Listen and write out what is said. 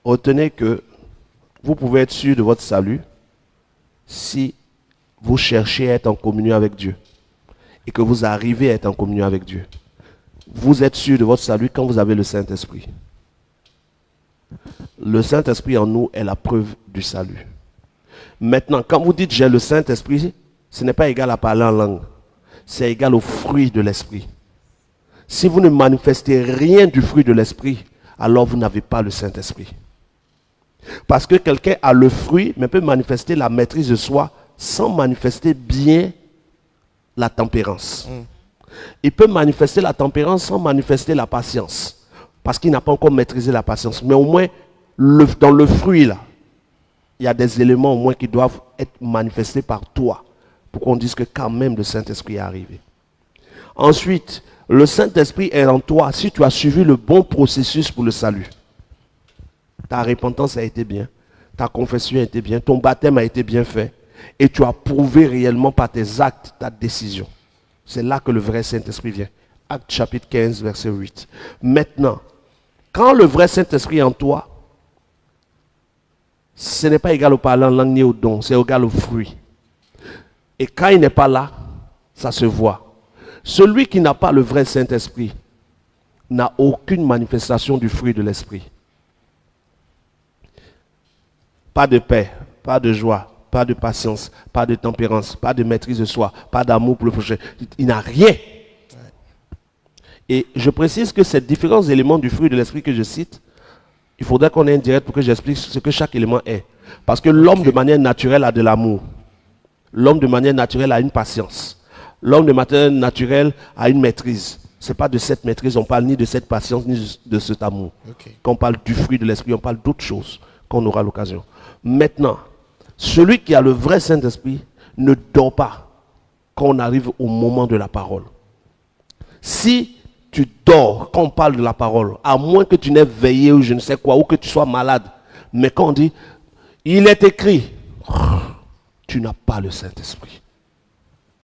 retenez que vous pouvez être sûr de votre salut si vous cherchez à être en communion avec Dieu et que vous arrivez à être en communion avec Dieu. Vous êtes sûr de votre salut quand vous avez le Saint-Esprit. Le Saint-Esprit en nous est la preuve du salut. Maintenant, quand vous dites j'ai le Saint-Esprit, ce n'est pas égal à parler en langue. C'est égal au fruit de l'Esprit. Si vous ne manifestez rien du fruit de l'Esprit, alors vous n'avez pas le Saint-Esprit. Parce que quelqu'un a le fruit, mais peut manifester la maîtrise de soi sans manifester bien la tempérance. Il peut manifester la tempérance sans manifester la patience. Parce qu'il n'a pas encore maîtrisé la patience. Mais au moins, dans le fruit, là, il y a des éléments au moins qui doivent être manifestés par toi. Pour qu'on dise que quand même le Saint-Esprit est arrivé. Ensuite, le Saint-Esprit est en toi si tu as suivi le bon processus pour le salut. Ta repentance a été bien. Ta confession a été bien. Ton baptême a été bien fait. Et tu as prouvé réellement par tes actes ta décision. C'est là que le vrai Saint-Esprit vient. Acte chapitre 15, verset 8. Maintenant, quand le vrai Saint-Esprit est en toi, ce n'est pas égal au parler en langue ni au don, c'est égal au fruit. Et quand il n'est pas là, ça se voit. Celui qui n'a pas le vrai Saint-Esprit n'a aucune manifestation du fruit de l'Esprit. Pas de paix, pas de joie, pas de patience, pas de tempérance, pas de maîtrise de soi, pas d'amour pour le prochain. Il n'a rien. Et je précise que ces différents éléments du fruit de l'Esprit que je cite, il faudrait qu'on ait un direct pour que j'explique ce que chaque élément est. Parce que l'homme de manière naturelle a de l'amour. L'homme de manière naturelle a une patience. L'homme de manière naturelle a une maîtrise. Ce n'est pas de cette maîtrise, on parle ni de cette patience, ni de cet amour. Quand on parle du fruit de l'Esprit, on parle d'autres choses qu'on aura l'occasion. Maintenant, celui qui a le vrai Saint-Esprit ne dort pas quand on arrive au moment de la parole. Si tu dors quand on parle de la parole, à moins que tu n'aies veillé ou je ne sais quoi, ou que tu sois malade, mais quand on dit, il est écrit, tu n'as pas le Saint-Esprit.